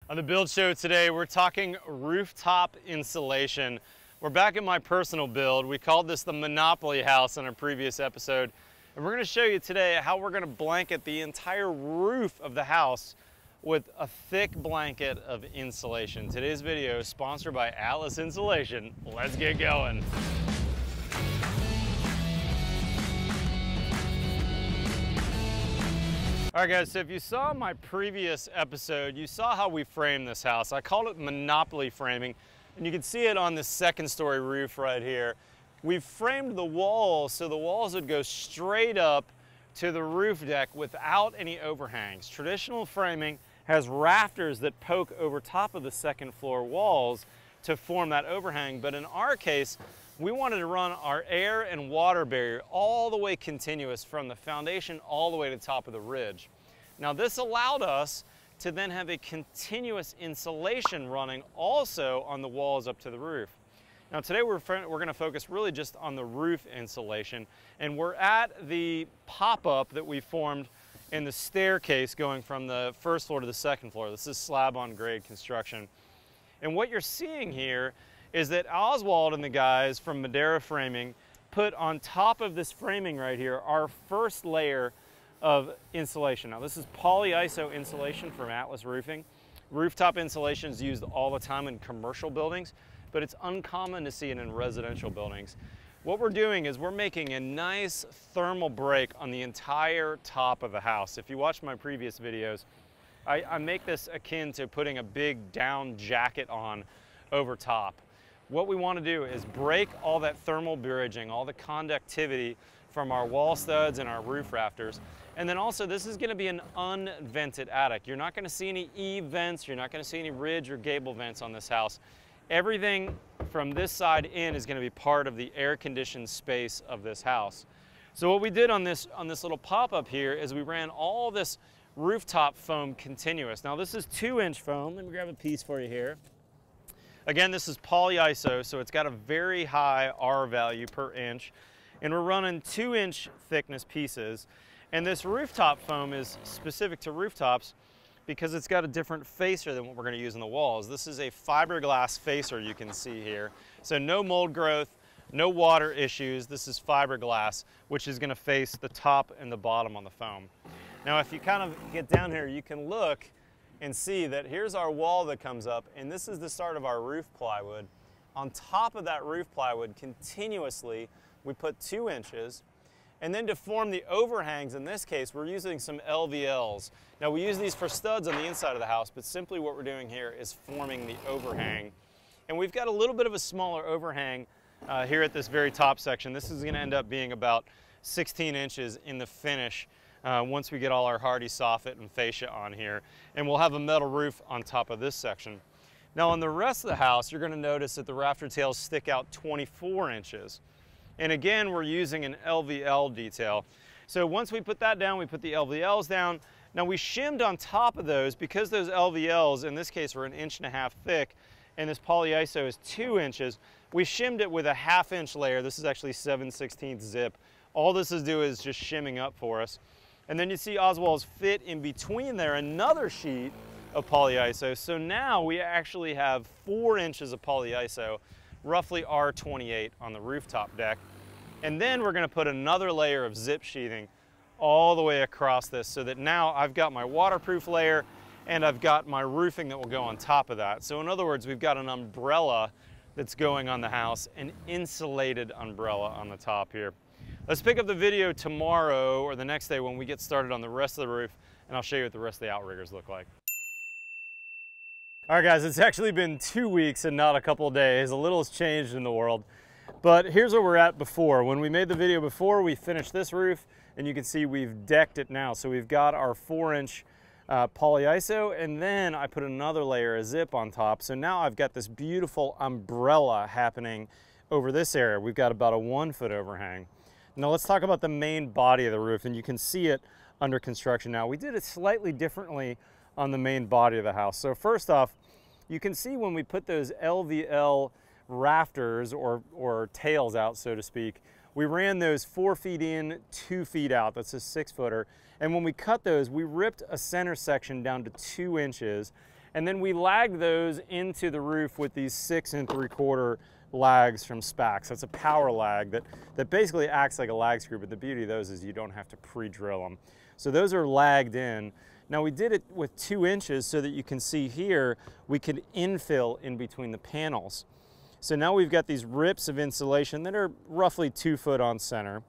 On the build show today, we're talking rooftop insulation. We're back at my personal build. We called this the Monopoly House in a previous episode. And we're gonna show you today how we're gonna blanket the entire roof of the house with a thick blanket of insulation. Today's video is sponsored by Atlas Insulation. Let's get going. All right guys, so if you saw my previous episode, you saw how we framed this house. I called it Monopoly framing, and you can see it on this second story roof right here. We've framed the walls so the walls would go straight up to the roof deck without any overhangs. Traditional framing has rafters that poke over top of the second floor walls to form that overhang, but in our case, we wanted to run our air and water barrier all the way continuous from the foundation all the way to the top of the ridge. Now this allowed us to then have a continuous insulation running also on the walls up to the roof. Now today we're going to focus really just on the roof insulation, and we're at the pop-up that we formed in the staircase going from the first floor to the second floor. This is slab on grade construction. And what you're seeing here is that Oswald and the guys from Madeira Framing put on top of this framing right here our first layer of insulation. Now this is polyiso insulation from Atlas Roofing. Rooftop insulation is used all the time in commercial buildings, but it's uncommon to see it in residential buildings. What we're doing is we're making a nice thermal break on the entire top of the house. If you watched my previous videos, I make this akin to putting a big down jacket on over top. What we want to do is break all that thermal bridging, all the conductivity from our wall studs and our roof rafters. And then also this is going to be an unvented attic. You're not going to see any eave vents, you're not going to see any ridge or gable vents on this house. Everything from this side in is going to be part of the air-conditioned space of this house. So what we did on this little pop-up here is we ran all this rooftop foam continuous. Now this is 2-inch foam. Let me grab a piece for you here. Again, this is polyiso, so it's got a very high R value per inch. And we're running 2-inch thickness pieces. And this rooftop foam is specific to rooftops because it's got a different facer than what we're going to use in the walls. This is a fiberglass facer you can see here. So no mold growth, no water issues. This is fiberglass, which is going to face the top and the bottom on the foam. Now if you kind of get down here, you can look and see that here's our wall that comes up, and this is the start of our roof plywood. On top of that roof plywood, continuously, we put 2 inches, and then to form the overhangs, in this case, we're using some LVLs. Now we use these for studs on the inside of the house, but simply what we're doing here is forming the overhang. And we've got a little bit of a smaller overhang here at this very top section. This is gonna end up being about 16 inches in the finish once we get all our hardy soffit and fascia on here. And we'll have a metal roof on top of this section. Now on the rest of the house, you're going to notice that the rafter tails stick out 24 inches. And again, we're using an LVL detail. So once we put that down, we put the LVLs down. Now we shimmed on top of those because those LVLs, in this case, were 1.5 inches thick, and this polyiso is 2 inches. We shimmed it with a 1/2 inch layer. This is actually 7/16 zip. All this is doing is just shimming up for us. And then you see Oswald's fit in between there another sheet of polyiso. So now we actually have 4 inches of polyiso, roughly R28 on the rooftop deck. And then we're going to put another layer of zip sheathing all the way across this so that now I've got my waterproof layer and I've got my roofing that will go on top of that. So in other words, we've got an umbrella that's going on the house, an insulated umbrella on the top here. Let's pick up the video tomorrow or the next day when we get started on the rest of the roof, and I'll show you what the rest of the outriggers look like. All right guys, it's actually been 2 weeks and not a couple of days. A little has changed in the world, but here's where we're at before. When we made the video before, we finished this roof, and you can see we've decked it now. So we've got our 4-inch polyiso, and then I put another layer of zip on top. So now I've got this beautiful umbrella happening over this area. We've got about a 1-foot overhang. Now let's talk about the main body of the roof, and you can see it under construction now. We did it slightly differently on the main body of the house. So first off, you can see when we put those LVL rafters or tails out, so to speak, we ran those 4 feet in, 2 feet out. That's a 6-footer. And when we cut those, we ripped a center section down to 2 inches. And then we lag those into the roof with these 6 3/4 lags from Spax. That's a power lag that basically acts like a lag screw, but the beauty of those is you don't have to pre-drill them. So those are lagged in. Now we did it with 2 inches so that you can see here, we could infill in between the panels. So now we've got these rips of insulation that are roughly 2 foot on center.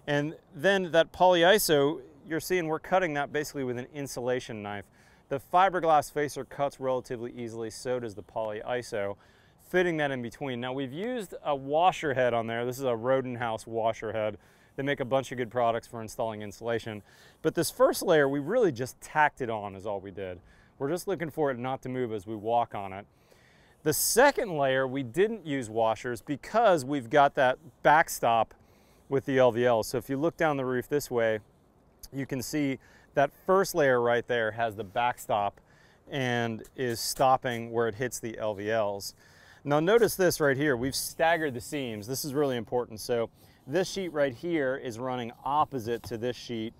And then that polyiso, you're seeing we're cutting that basically with an insulation knife. The fiberglass facer cuts relatively easily, so does the polyiso, fitting that in between. Now we've used a washer head on there. This is a Rodenhouse washer head. They make a bunch of good products for installing insulation. But this first layer, we really just tacked it on is all we did. We're just looking for it not to move as we walk on it. The second layer, we didn't use washers because we've got that backstop with the LVL. So if you look down the roof this way, you can see that first layer right there has the backstop and is stopping where it hits the LVLs. Now notice this right here, we've staggered the seams. This is really important. So this sheet right here is running opposite to this sheet,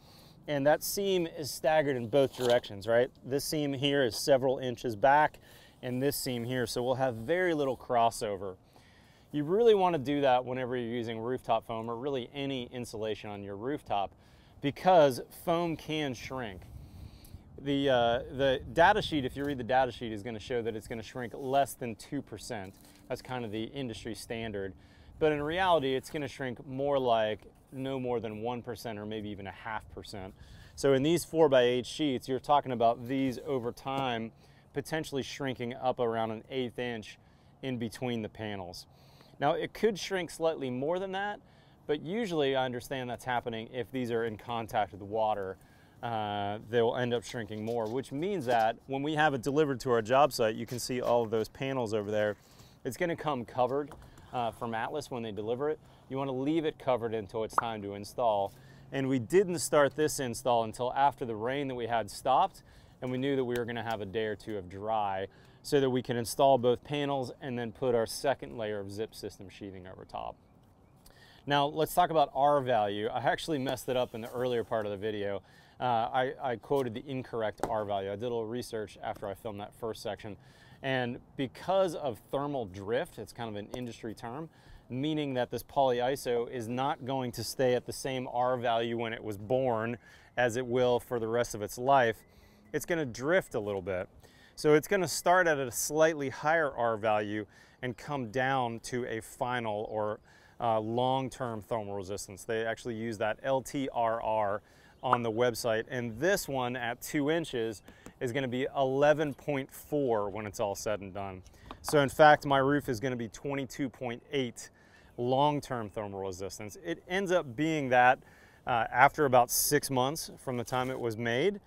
and that seam is staggered in both directions, right? This seam here is several inches back, and this seam here, so we'll have very little crossover. You really want to do that whenever you're using rooftop foam or really any insulation on your rooftop, because foam can shrink. The data sheet, if you read the data sheet, is going to show that it's going to shrink less than 2%. That's kind of the industry standard. But in reality, it's going to shrink more like no more than 1% or maybe even 0.5%. So in these 4x8 sheets, you're talking about these over time potentially shrinking up around an 1/8 inch in between the panels. Now it could shrink slightly more than that, but usually I understand that's happening if these are in contact with water. They will end up shrinking more, which means that when we have it delivered to our job site, you can see all of those panels over there. It's going to come covered from Atlas when they deliver it. You want to leave it covered until it's time to install. And we didn't start this install until after the rain that we had stopped, and we knew that we were going to have a day or two of dry so that we can install both panels and then put our second layer of zip system sheathing over top. Now let's talk about R value. I actually messed it up in the earlier part of the video. I quoted the incorrect R value. I did a little research after I filmed that first section, and because of thermal drift, it's kind of an industry term, meaning that this polyiso is not going to stay at the same R value when it was born as it will for the rest of its life. It's going to drift a little bit. So it's going to start at a slightly higher R value and come down to a final or long-term thermal resistance. They actually use that LTRR on the website, and this one at 2 inches is going to be 11.4 when it's all said and done. So in fact, my roof is going to be 22.8 long-term thermal resistance. It ends up being that after about 6 months from the time it was made,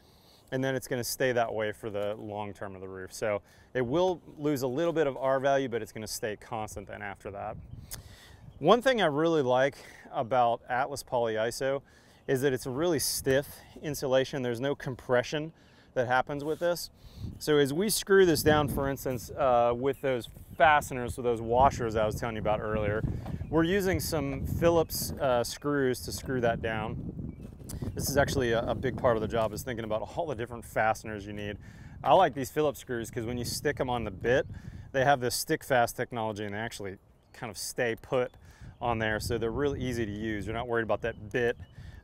and then it's going to stay that way for the long term of the roof. So it will lose a little bit of R value, but it's going to stay constant then after that. One thing I really like about Atlas polyiso is that it's a really stiff insulation. There's no compression that happens with this. So as we screw this down, for instance, with those fasteners, with those washers I was telling you about earlier, we're using some Phillips screws to screw that down. This is actually a big part of the job, is thinking about all the different fasteners you need. I like these Phillips screws because when you stick them on the bit, they have this stick fast technology and they actually kind of stay put on there, so they're really easy to use. You're not worried about that bit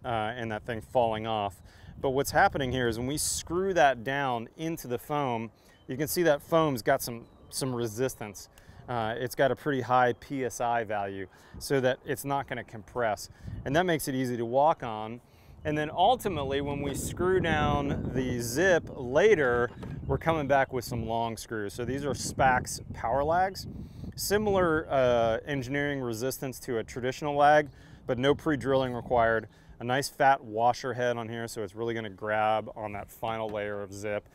and that thing falling off. But what's happening here is when we screw that down into the foam, you can see that foam's got some resistance. It's got a pretty high PSI value so that it's not going to compress, and that makes it easy to walk on. And then ultimately, when we screw down the zip later, we're coming back with some long screws. So these are Spax power lags. Similar engineering resistance to a traditional lag, but no pre-drilling required. A nice fat washer head on here, so it's really going to grab on that final layer of zip.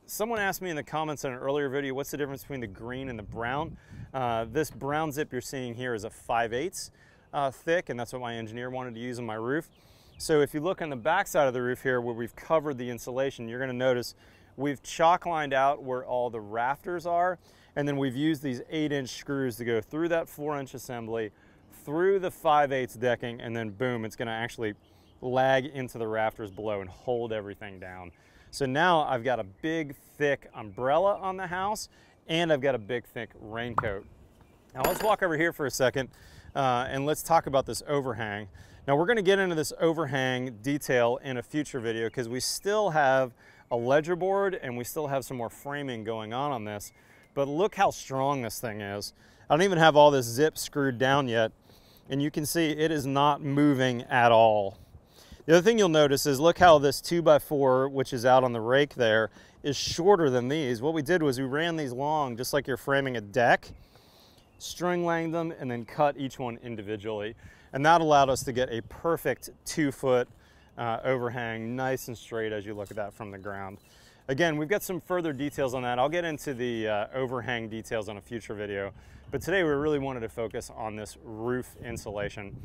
Someone asked me in the comments on an earlier video, what's the difference between the green and the brown? This brown zip you're seeing here is a 5/8 thick, and that's what my engineer wanted to use on my roof. So if you look on the back side of the roof here where we've covered the insulation, you're going to notice we've chalk lined out where all the rafters are, and then we've used these 8-inch screws to go through that 4-inch assembly, through the 5/8 decking, and then boom, it's going to actually lag into the rafters below and hold everything down. So now I've got a big, thick umbrella on the house, and I've got a big, thick raincoat. Now let's walk over here for a second, and let's talk about this overhang. Now we're gonna get into this overhang detail in a future video because we still have a ledger board and we still have some more framing going on this. But look how strong this thing is. I don't even have all this zip screwed down yet, and you can see it is not moving at all. The other thing you'll notice is look how this 2x4, which is out on the rake there, is shorter than these. What we did was we ran these long, just like you're framing a deck, string langed them, and then cut each one individually. And that allowed us to get a perfect 2-foot overhang, nice and straight as you look at that from the ground. Again, we've got some further details on that. I'll get into the overhang details on a future video, but today we really wanted to focus on this roof insulation.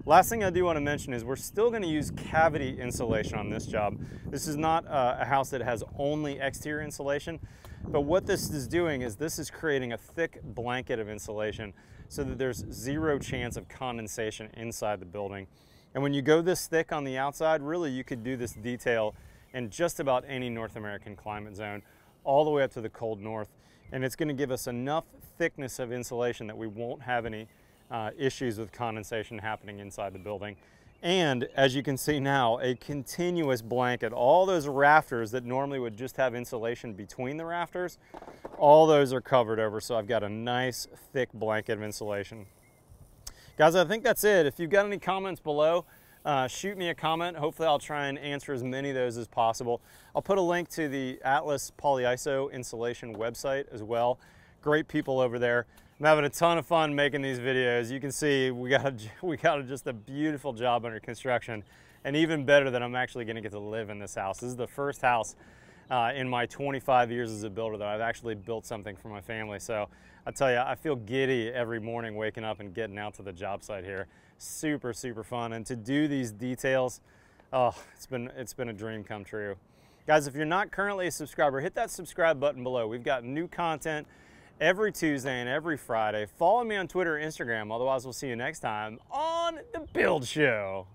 Last thing I do want to mention is we're still going to use cavity insulation on this job. This is not a house that has only exterior insulation, but what this is doing is this is creating a thick blanket of insulation so that there's zero chance of condensation inside the building. And when you go this thick on the outside, really you could do this detail in just about any North American climate zone, all the way up to the cold north. And it's going to give us enough thickness of insulation that we won't have any issues with condensation happening inside the building. And as you can see now, a continuous blanket. All those rafters that normally would just have insulation between the rafters, all those are covered over. So I've got a nice thick blanket of insulation. Guys, I think that's it. If you've got any comments below, shoot me a comment. Hopefully I'll try and answer as many of those as possible. I'll put a link to the Atlas Polyiso insulation website as well. Great people over there. I'm having a ton of fun making these videos. You can see we got just a beautiful job under construction, and even better that I'm actually going to get to live in this house. This is the first house in my 25 years as a builder that I've actually built something for my family. So I tell you, I feel giddy every morning waking up and getting out to the job site here. Super, super fun. And to do these details, oh, it's been a dream come true. Guys, if you're not currently a subscriber, hit that subscribe button below. We've got new content every Tuesday and every Friday. Follow me on Twitter and Instagram. Otherwise, we'll see you next time on The Build Show.